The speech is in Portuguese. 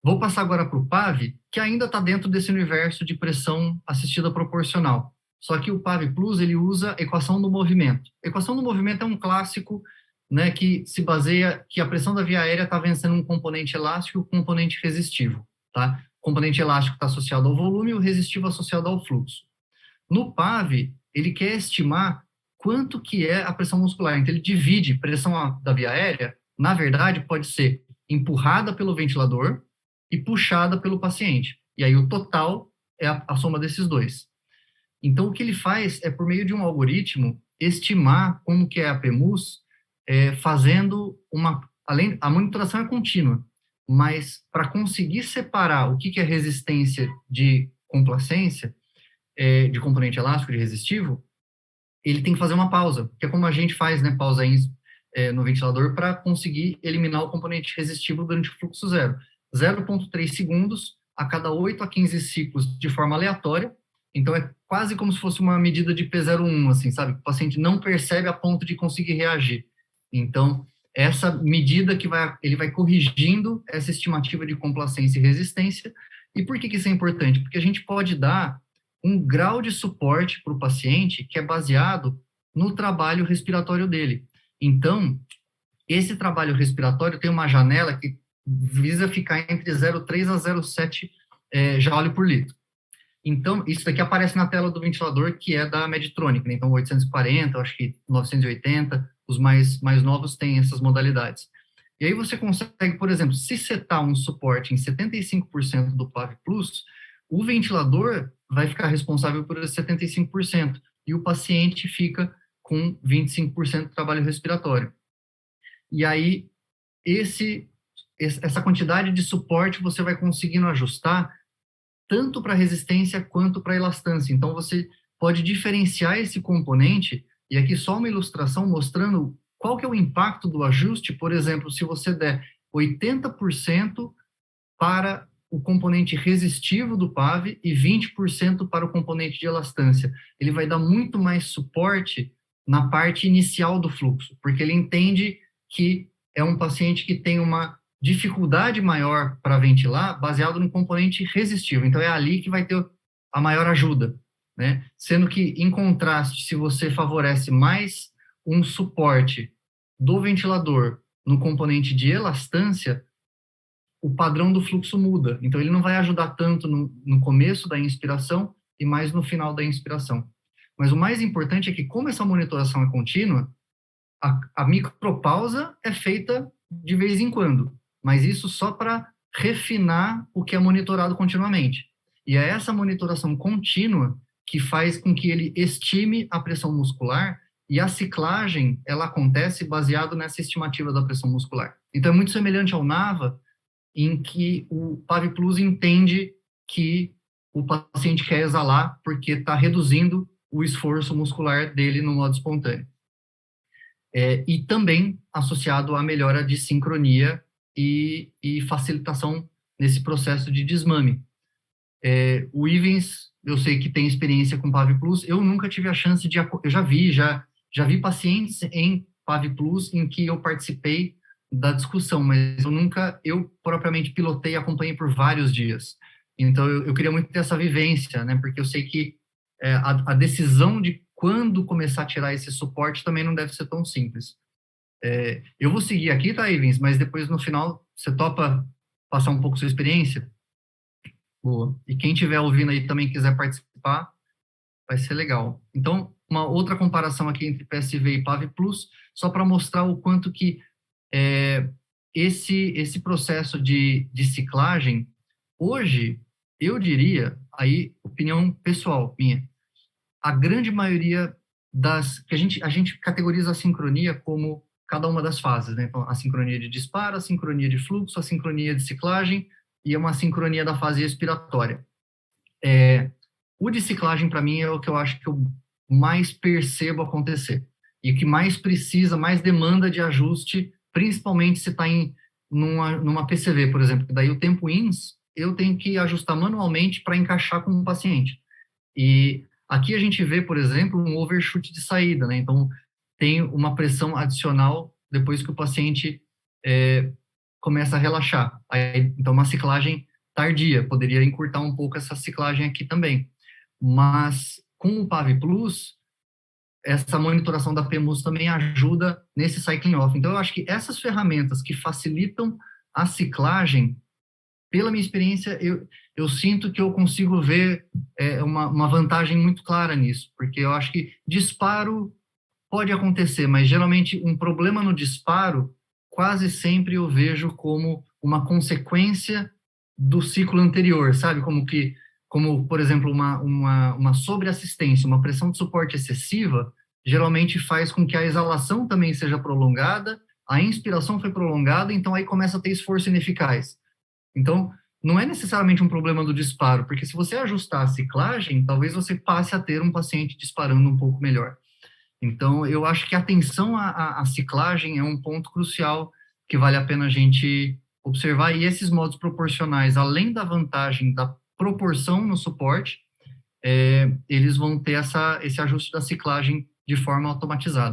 Vou passar agora para o PAV, que ainda está dentro desse universo de pressão assistida proporcional. Só que o PAV Plus, ele usa a equação do movimento. A equação do movimento é um clássico, né, que se baseia que a pressão da via aérea está vencendo um componente elástico e um componente resistivo. Tá? O componente elástico está associado ao volume e o resistivo associado ao fluxo. No PAV, ele quer estimar quanto que é a pressão muscular. Então, ele divide pressão da via aérea, na verdade, pode ser empurrada pelo ventilador e puxada pelo paciente. E aí o total é a soma desses dois. Então, o que ele faz é, por meio de um algoritmo, estimar como que é a PEMUS, fazendo a monitoração é contínua, mas para conseguir separar o que é resistência de complacência, de componente elástico, de resistivo, ele tem que fazer uma pausa, que é como a gente faz, né, pausa no ventilador para conseguir eliminar o componente resistivo durante o fluxo zero. 0,3 segundos a cada 8 a 15 ciclos de forma aleatória. Então, é quase como se fosse uma medida de P01, assim, sabe? O paciente não percebe a ponto de conseguir reagir. Então, essa medida ele vai corrigindo essa estimativa de complacência e resistência. E por que isso é importante? Porque a gente pode dar um grau de suporte para o paciente que é baseado no trabalho respiratório dele. Então, esse trabalho respiratório tem uma janela que visa ficar entre 0,3 a 0,7 joule por litro. Então, isso daqui aparece na tela do ventilador, que é da Medtronic, né? Então, 840, acho que 980, os mais novos têm essas modalidades. E aí você consegue, por exemplo, se setar um suporte em 75% do PAV Plus, o ventilador vai ficar responsável por esse 75%, e o paciente fica com 25% de trabalho respiratório. E aí, essa quantidade de suporte você vai conseguindo ajustar tanto para resistência quanto para elastância. Então, você pode diferenciar esse componente, e aqui só uma ilustração mostrando qual que é o impacto do ajuste. Por exemplo, se você der 80% para o componente resistivo do PAV e 20% para o componente de elastância. Ele vai dar muito mais suporte na parte inicial do fluxo, porque ele entende que é um paciente que tem uma dificuldade maior para ventilar baseado no componente resistivo. Então, é ali que vai ter a maior ajuda, né? Sendo que, em contraste, se você favorece mais um suporte do ventilador no componente de elastância, o padrão do fluxo muda. Então, ele não vai ajudar tanto no começo da inspiração e mais no final da inspiração. Mas o mais importante é que, como essa monitoração é contínua, a micropausa é feita de vez em quando, mas isso só para refinar o que é monitorado continuamente. E é essa monitoração contínua que faz com que ele estime a pressão muscular, e a ciclagem, ela acontece baseado nessa estimativa da pressão muscular. Então, é muito semelhante ao NAVA, em que o PAV Plus entende que o paciente quer exalar porque está reduzindo o esforço muscular dele no modo espontâneo. E também associado à melhora de sincronia e facilitação nesse processo de desmame. O Ivens, eu sei que tem experiência com PAV Plus, eu nunca tive a chance de... Eu já vi pacientes em PAV Plus em que eu participei da discussão, mas eu propriamente pilotei e acompanhei por vários dias. Então, eu queria muito ter essa vivência, né? Porque eu sei que a decisão de quando começar a tirar esse suporte também não deve ser tão simples. Eu vou seguir aqui, tá, Ivens? Mas depois, no final, você topa passar um pouco sua experiência? Boa. E quem estiver ouvindo aí também quiser participar, vai ser legal. Então, uma outra comparação aqui entre PSV e PAV Plus, só para mostrar o quanto que esse processo de ciclagem, hoje, eu diria, aí, opinião pessoal minha, a grande maioria que a gente categoriza a sincronia como cada uma das fases, né? Então, a sincronia de disparo, a sincronia de fluxo, a sincronia de ciclagem e uma sincronia da fase expiratória. O de ciclagem, para mim, é o que eu acho que eu mais percebo acontecer. E o que mais precisa, mais demanda de ajuste, principalmente se está numa PCV, por exemplo. Daí o tempo INS, eu tenho que ajustar manualmente para encaixar com o paciente. E aqui a gente vê, por exemplo, um overshoot de saída, né? Então, tem uma pressão adicional depois que o paciente começa a relaxar. Aí, então, uma ciclagem tardia, poderia encurtar um pouco essa ciclagem aqui também. Mas com o PAV Plus, essa monitoração da PEMUS também ajuda nesse cycling off. Então, eu acho que essas ferramentas que facilitam a ciclagem, pela minha experiência, eu sinto que eu consigo ver uma vantagem muito clara nisso, porque eu acho que disparo pode acontecer, mas geralmente um problema no disparo, quase sempre eu vejo como uma consequência do ciclo anterior, sabe? Como por exemplo, uma sobreassistência, uma pressão de suporte excessiva, geralmente faz com que a exalação também seja prolongada, a inspiração foi prolongada, então aí começa a ter esforço ineficaz. Então, não é necessariamente um problema do disparo, porque se você ajustar a ciclagem, talvez você passe a ter um paciente disparando um pouco melhor. Então, eu acho que a atenção à ciclagem é um ponto crucial que vale a pena a gente observar. E esses modos proporcionais, além da vantagem da proporção no suporte, eles vão ter esse ajuste da ciclagem de forma automatizada.